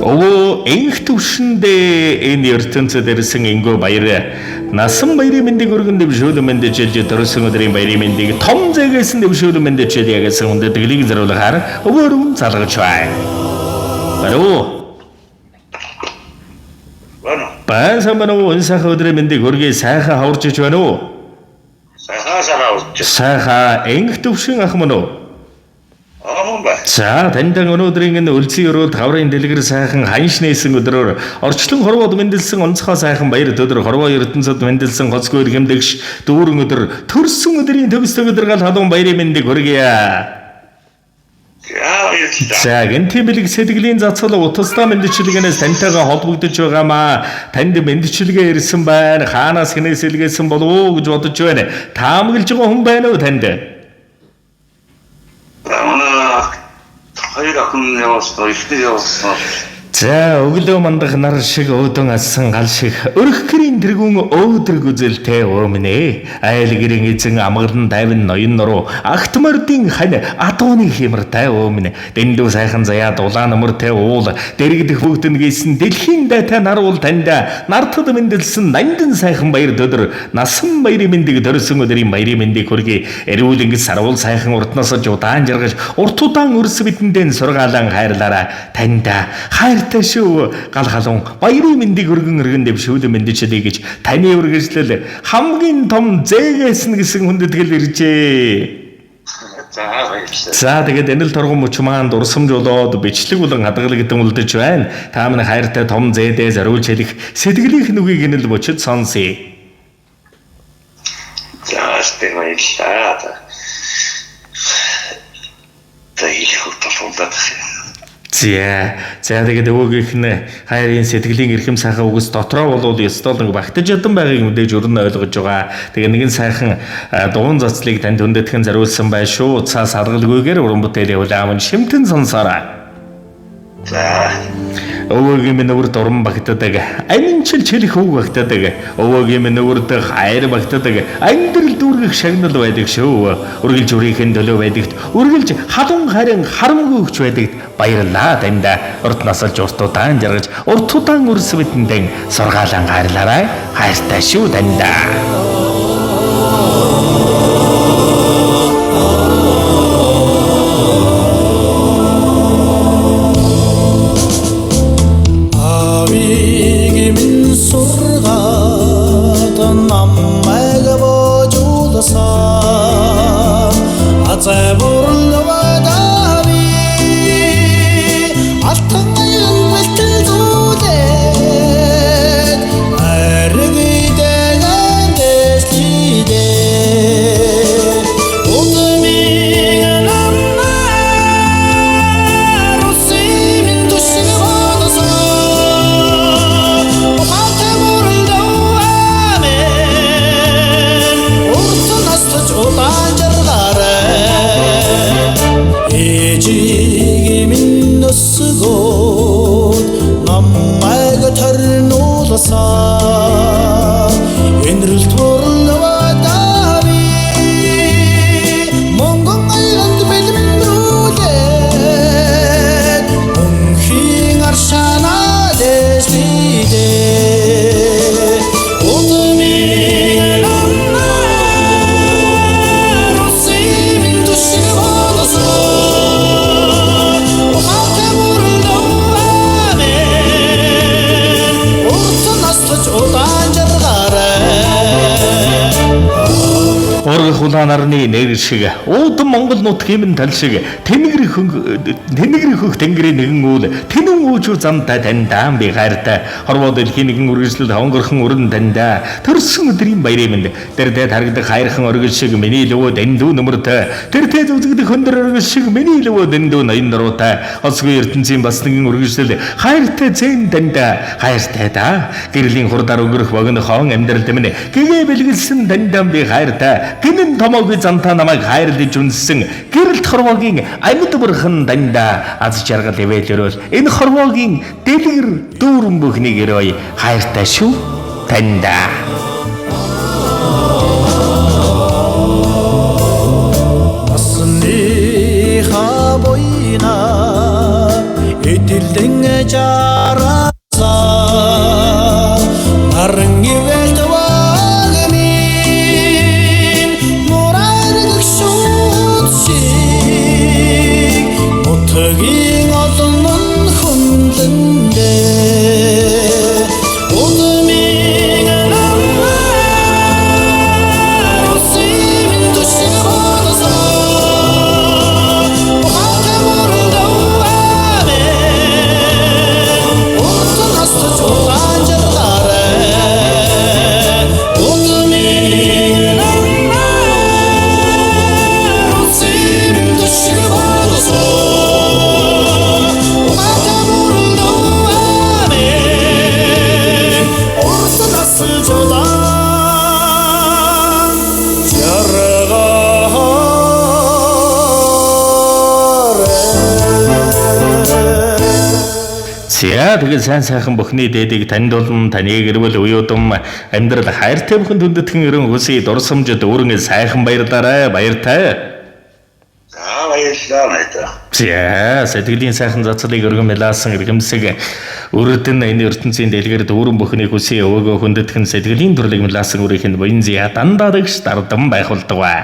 Өвөө энх төвшөндөө энэ ертөнцид ирсэн энгөө баяр насан баярын мэндийг өргөн дэвшүүлэн мэдчилж төрсөн өдрийн баярын мэндийг том зэгээс дэвшүүлэн мэдчил ягсан хүндэт гэлийг зориулахаар өвөрөм залгаж байна. Баруу. Баасамбано өнсах өдрийн мэндийг өргөе сайхан хаварч байна уу? Сайхан энх төвшин ах мөн үү? За таньдаг өнөөдрийн энэ үлцэн өрөөлд хаврын дэлгэр сайхан ханш нээсэн өдрөөр орчлон хорвоод мэндэлсэн онцгой сайхан баяр өдөр хорвоо ертөнцид мэндэлсэн гоцгүй хэмдэгш дүүрэн өдөр төрсөн өдрийн төгсдөг өдөр гал халуун баярын мэндийг хүргье. За гэнтийн бэлэг сэтгэлийн зацгал утастай мэндчилгээнээс таньтайгаа холбогдож байгаамаа танд мэндчилгээ ирсэн байна хаанаас хинээс илгээсэн болов уу гэж бодож байна. Таамаглаж байгаа хүн байна уу танд? Хоёр охин явуулсан, ихтэй явуулсан. За өглөө мандах нар шиг өөдөн ассан гал шиг өрх гэрийн тэргүүн өөдрөг үзэлтэй өөмнэ. Айл гэрийн эзэн амгалан тайван ноён нуруу агт мордын хань адууны хямртай өөмнэ. Дэндүү сайхан заяа дулаан мөртэй уул дэрэгдэх бүгдэн гисэн дэлхийн дайтай наруул таньда нартад мэндэлсэн нандин сайхан баяр өдөр насан баярын мэндийг төрсөн өдрийн баярын мэндийг хүргэе. Эрүүл ингэж саруул сайхан уртнаас удаан жаргаж урт удаан өрс бидэндээ сургаалan хайрлаараа таньда шүү гал халуун баярын мэндийг өргөн дэвшүүлэн мэдчилье гэж таны үргэлжлэл хамгийн том зээгээс нь гэсэн хүндэтгэл иржээ. За тэгээд энэ л торгон мөч маань дурсамж болоод бичлэг болон хадгалаг гэдэг үлдэж байна. Та минь хайртай том зээдээ зориулж хэлэх сэтгэлийнх нүгийг энэ л мөчөд сонсъё. За сте баярлалаа. Тэйлэх утгатай. За тэгээд өвөөгийнх нь хайрын сэтгэлийн эрхэм сайхан үгс дотроо болвол ёстолон багтаж ядан байгааг мэдээж өрн ойлгож байгаа. Тэгээд нэгэн сайхан дугуйн зацлыг танд өндөдгөн зориулсан бай шүү. Цаас аргалгүйгээр уран бүтээл явуулаамын шимтэн сонсоорой. За өвөөгийн минь өвөрт уран багтдаг, аминчил чилэх үг багтдаг, өвөөгийн минь өвөрт хайр багтдаг, амьдрал дүүргэх шагнал байдаг шүү. Үргэлж үрийнхэн төлөө байдагт, үргэлж халуун харин харамгүй өгч байдагт баярлалаа таньда. Урт насалж урт удаан жаргаж, урт удаан өрс бидэндээ сургаалan хайрлаарай. Хайртай шүү таньда. Нарны нэр шиг уудан Монгол нутгийн минь тал шиг тэнгэр хөх тэнгэрийн нэгэн үл тэнэн өөчүү замтай таньдаан би хайртай хорвоо дэлхийн нэгэн үргэлжлэл хонгорхон өрн таньда төрсөн өдрийн баярын мэнд тэрдээ тарагдах хайрхан оргил шиг миний лөвөө дэндүү нөмөртэй тэрдээ зүзгдэх хөндөр оргил шиг миний лөвөө дэндүү ноён нуруутай осгүй ертөнцийн бас нэгэн үргэлжлэл хайртай зэн таньда хайртай да гэрлийн хурдаар өнгөрөх богино хон амьдрал минь гэгээ бэлгэлсэн таньдаан би хайртай гинэн томоогүй зантаа намайг хайрлаж үнсэн гэрэлт хорвоогийн амьд бүрхэн таньда аз жаргал ивэл өрөөл энэ хорвоогийн дэлгэр дүүрэн бүхнийг өрөөй хайртай шүү таньда. Асны хабойна эдэлдэн 자라서 다른 기회를 와그민 모라는 극소식 못하긴 어떤 넌 흔든데 오드밍은 엄마 웃으면 또 씹어서 화가 모르고 하네 어떤 하스도 좋아졌다래 오드밍은 엄마 웃으면 또 씹어서 화가 모르고 하네 어떤 하스 좋다 За тэгээд сайн бүхний дээдийг танд болон таны гэр бүл уюудам амьдрал хайртай бүхэн дүндэтгэн өрөн хүсье дурсамжид өөрөнгө сайхан баярлаарай баяртай. За баярлалаа найдаа. За сэтгэлийн сайхан зацлыг өргөн мэлаасан иргэмсэг өрөдөн энэ ертөнцийн дэлгэрд өөрөн бүхний хүсье өвөөгөө хүндэтгэн сэтгэлийн төрлийг мэлаасан үрийнх нь буян зя дандаа дэгш дардам байх болдог ба.